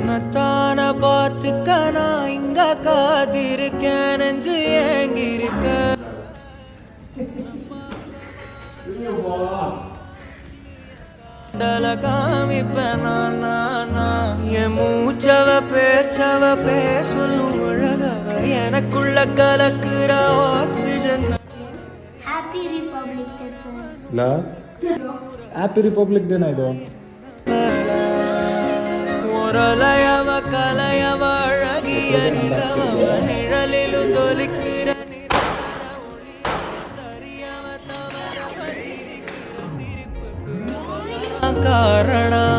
உன்னத்தான பார்த்துக்க நான் இங்க காதிருக்கேன் நெஞ்சு ஏங்கிருக்க காமிப்பேன் என் மூச்சவ பேச்சவ பேசலும் அழகவ எனக்குள்ள கலக்குற oxygen. Happy Republic Day, sir. La? Happy Republic Day, Naido. ஒரலையவ கலையவ அழகிய நிலவ நிழலில் ஜொலிக்கிற காரணம்